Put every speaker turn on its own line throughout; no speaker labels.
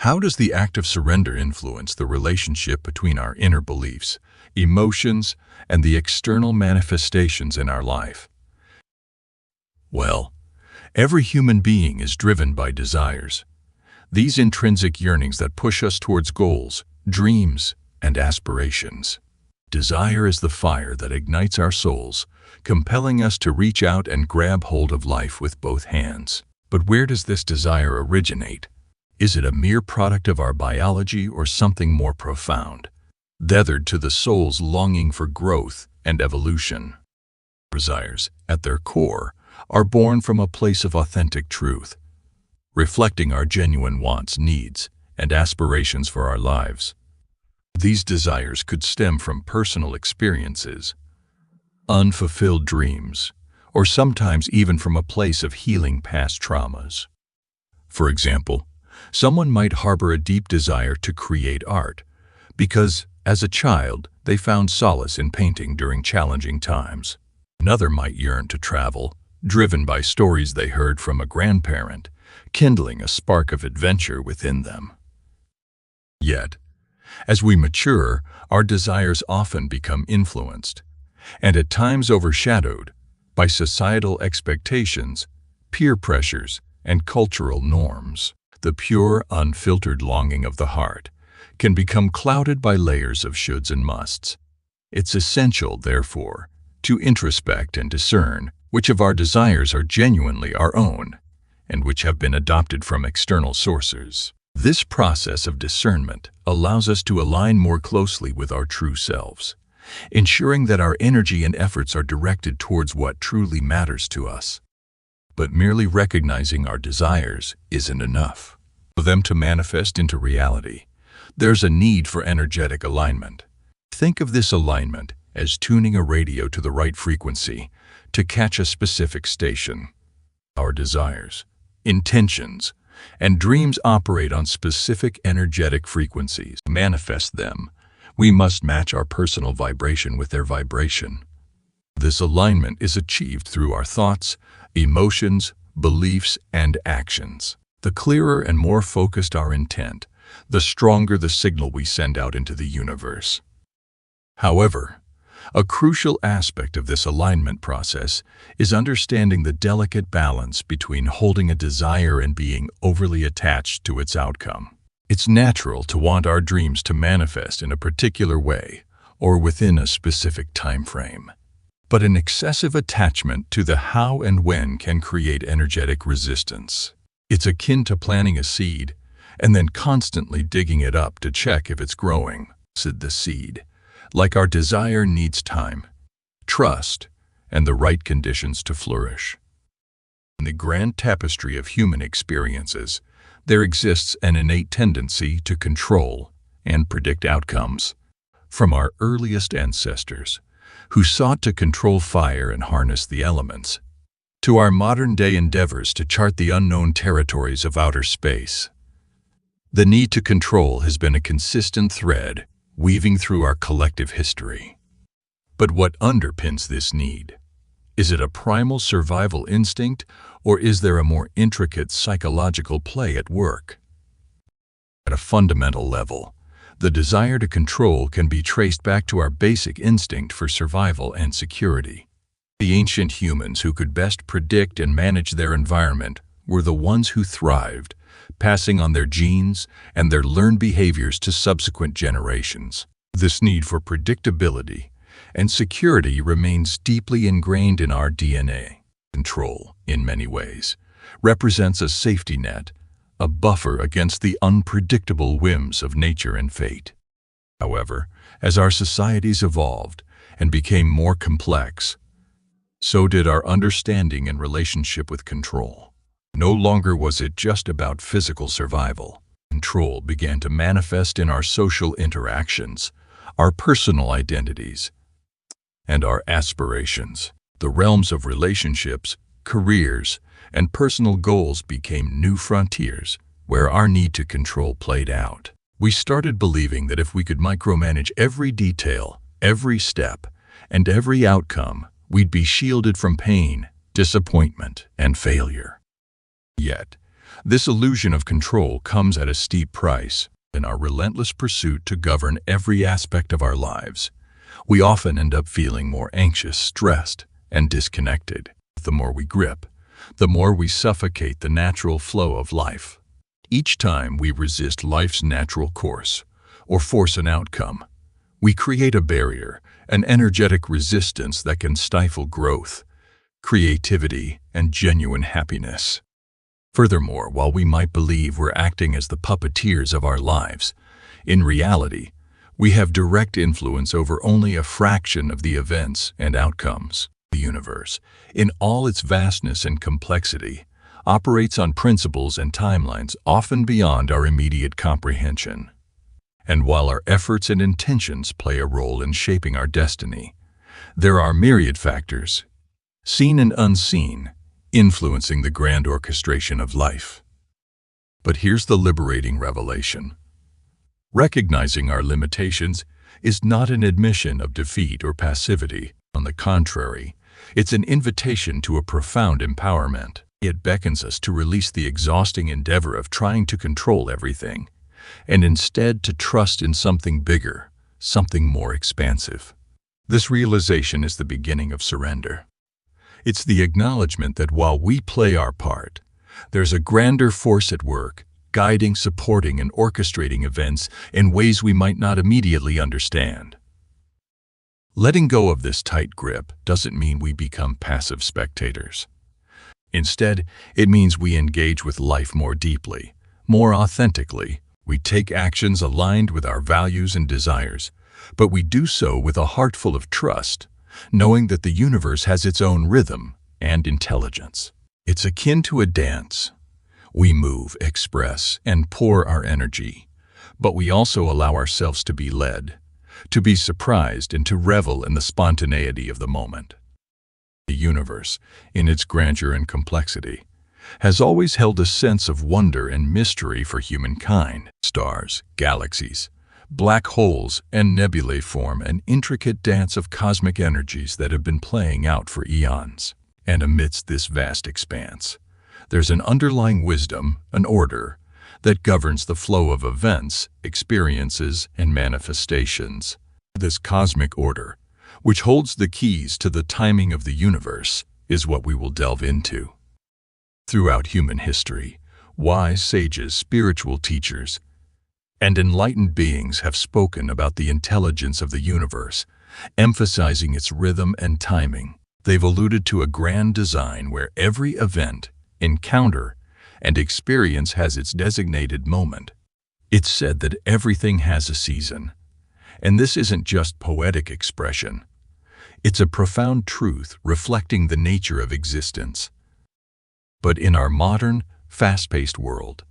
How does the act of surrender influence the relationship between our inner beliefs, emotions, and the external manifestations in our life? Well, every human being is driven by desires. These intrinsic yearnings that push us towards goals, dreams, and aspirations. Desire is the fire that ignites our souls, compelling us to reach out and grab hold of life with both hands. But where does this desire originate? Is it a mere product of our biology or something more profound, tethered to the soul's longing for growth and evolution? Desires, at their core, are born from a place of authentic truth, reflecting our genuine wants, needs, and aspirations for our lives. These desires could stem from personal experiences, unfulfilled dreams, or sometimes even from a place of healing past traumas. For example, someone might harbor a deep desire to create art because, as a child, they found solace in painting during challenging times. Another might yearn to travel, driven by stories they heard from a grandparent, kindling a spark of adventure within them. Yet, as we mature, our desires often become influenced, and at times overshadowed, by societal expectations, peer pressures, and cultural norms. The pure, unfiltered longing of the heart can become clouded by layers of shoulds and musts. It's essential, therefore, to introspect and discern which of our desires are genuinely our own and which have been adopted from external sources. This process of discernment allows us to align more closely with our true selves, ensuring that our energy and efforts are directed towards what truly matters to us. But merely recognizing our desires isn't enough. For them to manifest into reality, there's a need for energetic alignment. Think of this alignment as tuning a radio to the right frequency to catch a specific station. Our desires, intentions, and dreams operate on specific energetic frequencies. To manifest them, we must match our personal vibration with their vibration. This alignment is achieved through our thoughts, emotions, beliefs, and actions. The clearer and more focused our intent, the stronger the signal we send out into the universe. However, a crucial aspect of this alignment process is understanding the delicate balance between holding a desire and being overly attached to its outcome. It's natural to want our dreams to manifest in a particular way or within a specific time frame. But an excessive attachment to the how and when can create energetic resistance. It's akin to planting a seed and then constantly digging it up to check if it's growing. The seed, like our desire, needs time, trust, and the right conditions to flourish. In the grand tapestry of human experiences, there exists an innate tendency to control and predict outcomes. From our earliest ancestors, who sought to control fire and harness the elements, to our modern-day endeavors to chart the unknown territories of outer space. The need to control has been a consistent thread weaving through our collective history. But what underpins this need? Is it a primal survival instinct, or is there a more intricate psychological play at work? At a fundamental level, the desire to control can be traced back to our basic instinct for survival and security. The ancient humans who could best predict and manage their environment were the ones who thrived, passing on their genes and their learned behaviors to subsequent generations. This need for predictability and security remains deeply ingrained in our DNA. Control, in many ways, represents a safety net, a buffer against the unpredictable whims of nature and fate. However, as our societies evolved and became more complex, so did our understanding and relationship with control. No longer was it just about physical survival. Control began to manifest in our social interactions, our personal identities, and our aspirations. The realms of relationships, careers, and personal goals became new frontiers where our need to control played out. We started believing that if we could micromanage every detail, every step, and every outcome, we'd be shielded from pain, disappointment, and failure. Yet, This illusion of control comes at a steep price. In our relentless pursuit to govern every aspect of our lives, we often end up feeling more anxious, stressed, and disconnected. The more we grip, the more we suffocate the natural flow of life. Each time we resist life's natural course or force an outcome, we create a barrier, an energetic resistance that can stifle growth, creativity, and genuine happiness. Furthermore, while we might believe we're acting as the puppeteers of our lives, in reality, we have direct influence over only a fraction of the events and outcomes. The universe, in all its vastness and complexity, operates on principles and timelines often beyond our immediate comprehension. And while our efforts and intentions play a role in shaping our destiny, there are myriad factors, seen and unseen, influencing the grand orchestration of life. But here's the liberating revelation. Recognizing our limitations is not an admission of defeat or passivity. On the contrary, it's an invitation to a profound empowerment. It beckons us to release the exhausting endeavor of trying to control everything, and instead to trust in something bigger, something more expansive. This realization is the beginning of surrender. It's the acknowledgement that while we play our part, there's a grander force at work, guiding, supporting, and orchestrating events in ways we might not immediately understand. Letting go of this tight grip doesn't mean we become passive spectators. Instead, it means we engage with life more deeply, more authentically. We take actions aligned with our values and desires, but we do so with a heart full of trust, knowing that the universe has its own rhythm and intelligence. It's akin to a dance. We move, express, and pour our energy, but we also allow ourselves to be led, to be surprised, and to revel in the spontaneity of the moment. The universe, in its grandeur and complexity, has always held a sense of wonder and mystery for humankind. Stars, galaxies, black holes, and nebulae form an intricate dance of cosmic energies that have been playing out for eons. And amidst this vast expanse, there's an underlying wisdom, an order, that governs the flow of events, experiences, and manifestations. This cosmic order, which holds the keys to the timing of the universe, is what we will delve into. Throughout human history, wise sages, spiritual teachers, and enlightened beings have spoken about the intelligence of the universe, emphasizing its rhythm and timing. They've alluded to a grand design where every event, encounter, and experience has its designated moment. It's said that everything has a season, and this isn't just poetic expression. It's a profound truth reflecting the nature of existence. But in our modern, fast-paced world,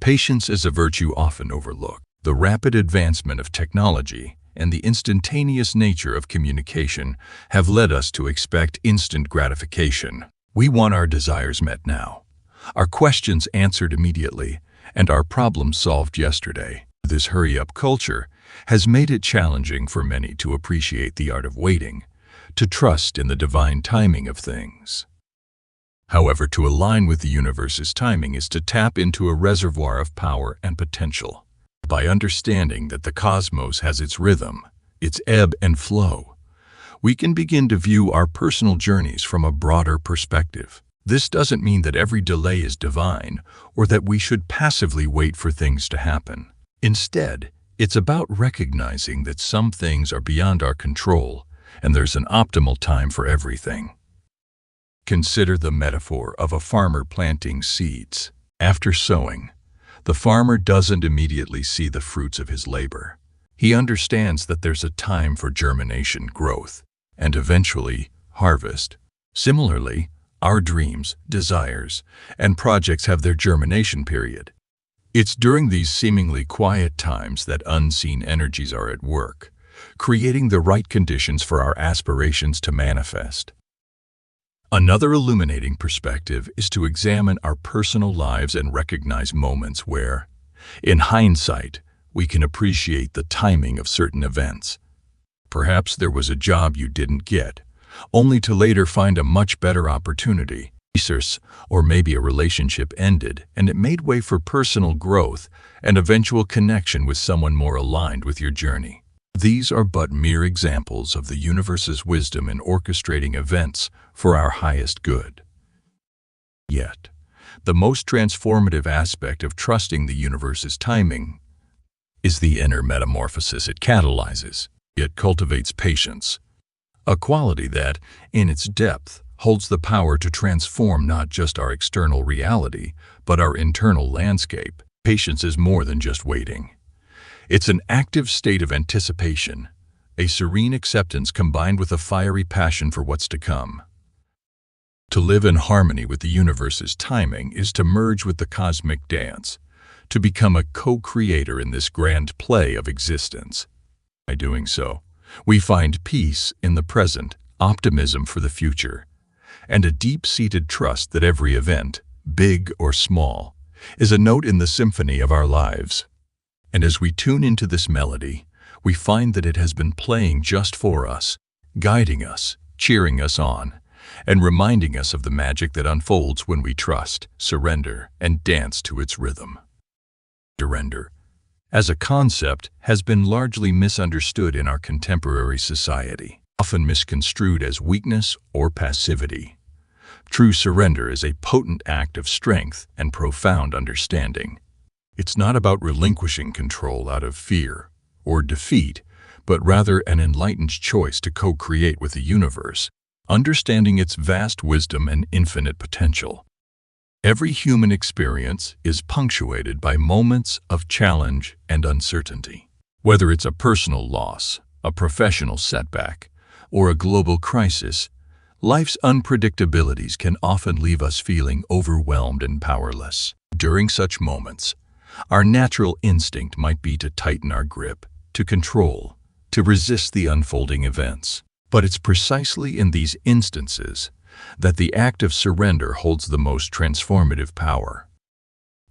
patience is a virtue often overlooked. The rapid advancement of technology and the instantaneous nature of communication have led us to expect instant gratification. We want our desires met now, our questions answered immediately, and our problems solved yesterday. This hurry-up culture has made it challenging for many to appreciate the art of waiting, to trust in the divine timing of things. However, to align with the universe's timing is to tap into a reservoir of power and potential. By understanding that the cosmos has its rhythm, its ebb and flow, we can begin to view our personal journeys from a broader perspective. This doesn't mean that every delay is divine or that we should passively wait for things to happen. Instead, it's about recognizing that some things are beyond our control and there's an optimal time for everything. Consider the metaphor of a farmer planting seeds. After sowing, the farmer doesn't immediately see the fruits of his labor. He understands that there's a time for germination, growth, and eventually harvest. Similarly, our dreams, desires, and projects have their germination period. It's during these seemingly quiet times that unseen energies are at work, creating the right conditions for our aspirations to manifest. Another illuminating perspective is to examine our personal lives and recognize moments where, in hindsight, we can appreciate the timing of certain events. Perhaps there was a job you didn't get, only to later find a much better opportunity. Research, or maybe a relationship ended, and it made way for personal growth and eventual connection with someone more aligned with your journey. These are but mere examples of the universe's wisdom in orchestrating events for our highest good. Yet, the most transformative aspect of trusting the universe's timing is the inner metamorphosis it catalyzes. It cultivates patience, a quality that, in its depth, holds the power to transform not just our external reality, but our internal landscape. Patience is more than just waiting. It's an active state of anticipation, a serene acceptance combined with a fiery passion for what's to come. To live in harmony with the universe's timing is to merge with the cosmic dance, to become a co-creator in this grand play of existence. By doing so, we find peace in the present, optimism for the future, and a deep-seated trust that every event, big or small, is a note in the symphony of our lives. And as we tune into this melody, we find that it has been playing just for us, guiding us, cheering us on, and reminding us of the magic that unfolds when we trust, surrender, and dance to its rhythm. Surrender, as a concept, has been largely misunderstood in our contemporary society, often misconstrued as weakness or passivity. True surrender is a potent act of strength and profound understanding. It's not about relinquishing control out of fear or defeat, but rather an enlightened choice to co-create with the universe, understanding its vast wisdom and infinite potential. Every human experience is punctuated by moments of challenge and uncertainty. Whether it's a personal loss, a professional setback, or a global crisis, life's unpredictabilities can often leave us feeling overwhelmed and powerless. During such moments, our natural instinct might be to tighten our grip, to control, to resist the unfolding events. But it's precisely in these instances that the act of surrender holds the most transformative power.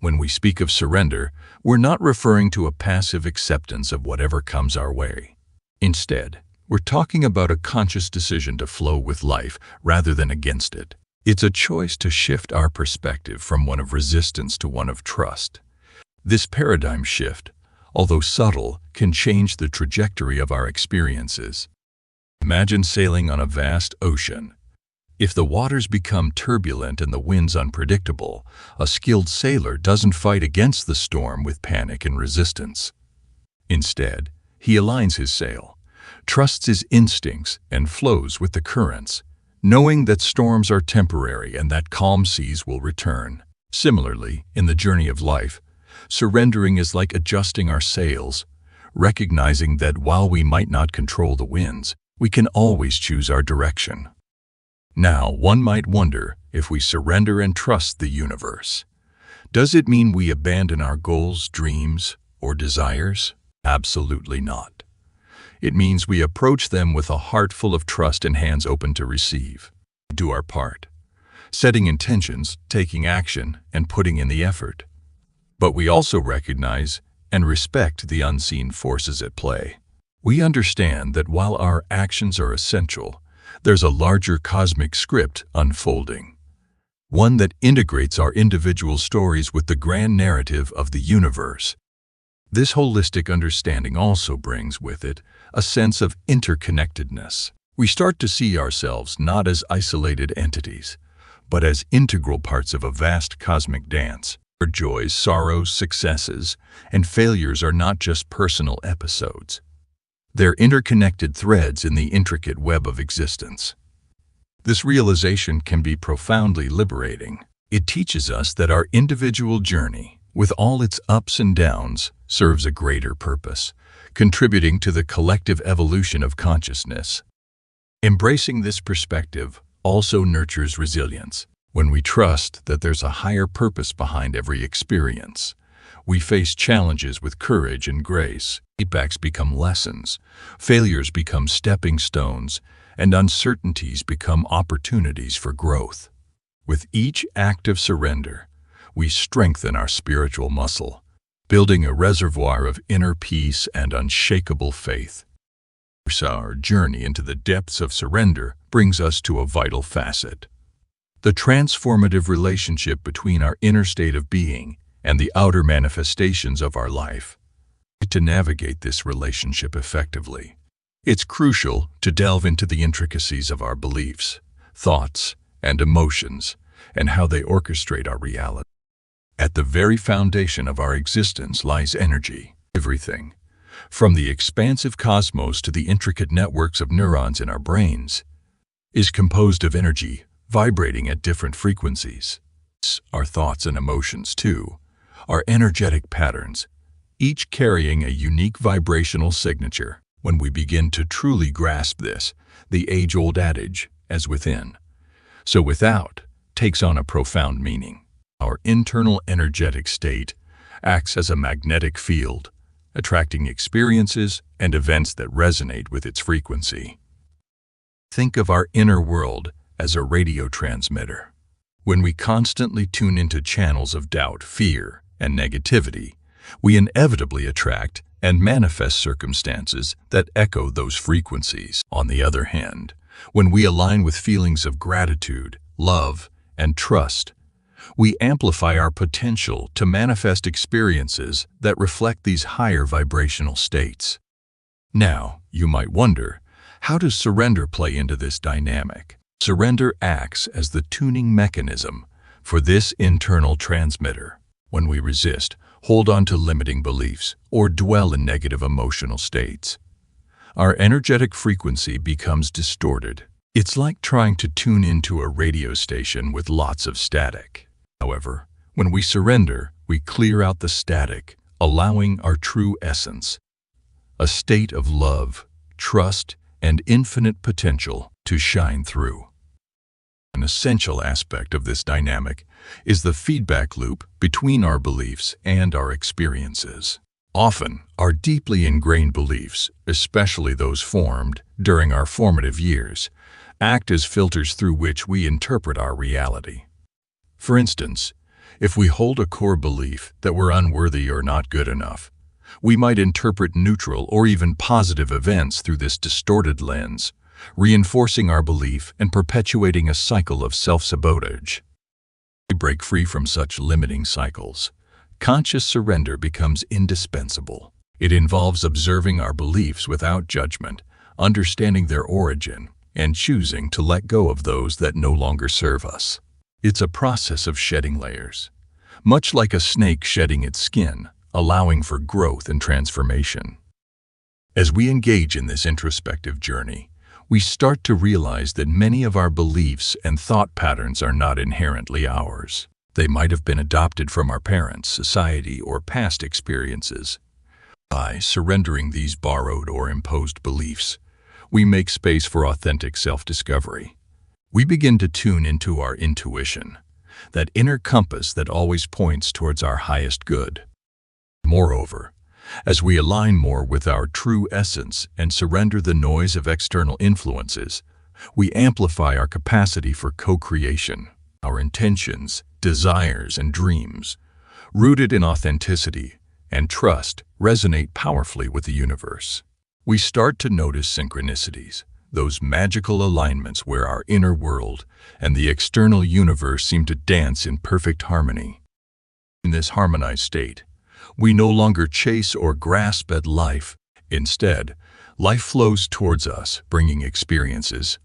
When we speak of surrender, we're not referring to a passive acceptance of whatever comes our way. Instead, we're talking about a conscious decision to flow with life rather than against it. It's a choice to shift our perspective from one of resistance to one of trust. This paradigm shift, although subtle, can change the trajectory of our experiences. Imagine sailing on a vast ocean. If the waters become turbulent and the winds unpredictable, a skilled sailor doesn't fight against the storm with panic and resistance. Instead, he aligns his sail, trusts his instincts, and flows with the currents, knowing that storms are temporary and that calm seas will return. Similarly, in the journey of life, surrendering is like adjusting our sails, recognizing that while we might not control the winds, we can always choose our direction. Now, one might wonder, if we surrender and trust the universe, does it mean we abandon our goals, dreams, or desires? Absolutely not. It means we approach them with a heart full of trust and hands open to receive. Do our part, setting intentions, taking action, and putting in the effort. But we also recognize and respect the unseen forces at play. We understand that while our actions are essential, there's a larger cosmic script unfolding, one that integrates our individual stories with the grand narrative of the universe. This holistic understanding also brings with it a sense of interconnectedness. We start to see ourselves not as isolated entities, but as integral parts of a vast cosmic dance. Our joys, sorrows, successes, and failures are not just personal episodes. They're interconnected threads in the intricate web of existence. This realization can be profoundly liberating. It teaches us that our individual journey, with all its ups and downs, serves a greater purpose, contributing to the collective evolution of consciousness. Embracing this perspective also nurtures resilience. When we trust that there's a higher purpose behind every experience, we face challenges with courage and grace. Setbacks become lessons, failures become stepping stones, and uncertainties become opportunities for growth. With each act of surrender, we strengthen our spiritual muscle, building a reservoir of inner peace and unshakable faith. Our journey into the depths of surrender brings us to a vital facet: the transformative relationship between our inner state of being and the outer manifestations of our life. To navigate this relationship effectively, it's crucial to delve into the intricacies of our beliefs, thoughts, and emotions, and how they orchestrate our reality. At the very foundation of our existence lies energy. Everything, from the expansive cosmos to the intricate networks of neurons in our brains, is composed of energy vibrating at different frequencies. Our thoughts and emotions, too, are energetic patterns, each carrying a unique vibrational signature. When we begin to truly grasp this, the age-old adage, as within, so without, takes on a profound meaning. Our internal energetic state acts as a magnetic field, attracting experiences and events that resonate with its frequency. Think of our inner world as a radio transmitter. When we constantly tune into channels of doubt, fear, and negativity, we inevitably attract and manifest circumstances that echo those frequencies. On the other hand, when we align with feelings of gratitude, love, and trust, we amplify our potential to manifest experiences that reflect these higher vibrational states. Now, you might wonder, how does surrender play into this dynamic? Surrender acts as the tuning mechanism for this internal transmitter. When we resist, hold on to limiting beliefs, or dwell in negative emotional states, our energetic frequency becomes distorted. It's like trying to tune into a radio station with lots of static. However, when we surrender, we clear out the static, allowing our true essence, a state of love, trust, and infinite potential, to shine through. An essential aspect of this dynamic is the feedback loop between our beliefs and our experiences. Often, our deeply ingrained beliefs, especially those formed during our formative years, act as filters through which we interpret our reality. For instance, if we hold a core belief that we're unworthy or not good enough, we might interpret neutral or even positive events through this distorted lens, reinforcing our belief and perpetuating a cycle of self-sabotage. To break free from such limiting cycles, conscious surrender becomes indispensable. It involves observing our beliefs without judgment, understanding their origin, and choosing to let go of those that no longer serve us. It's a process of shedding layers, much like a snake shedding its skin, allowing for growth and transformation. As we engage in this introspective journey, we start to realize that many of our beliefs and thought patterns are not inherently ours. They might have been adopted from our parents, society, or past experiences. By surrendering these borrowed or imposed beliefs, we make space for authentic self-discovery. We begin to tune into our intuition, that inner compass that always points towards our highest good. Moreover, as we align more with our true essence and surrender the noise of external influences, we amplify our capacity for co-creation. Our intentions, desires, and dreams, rooted in authenticity and trust, resonate powerfully with the universe. We start to notice synchronicities, those magical alignments where our inner world and the external universe seem to dance in perfect harmony. In this harmonized state, we no longer chase or grasp at life. Instead, life flows towards us, bringing experiences,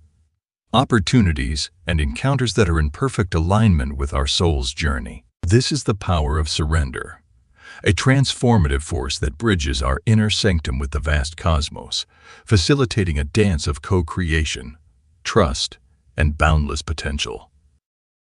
opportunities, and encounters that are in perfect alignment with our soul's journey. This is the power of surrender, a transformative force that bridges our inner sanctum with the vast cosmos, facilitating a dance of co-creation, trust, and boundless potential.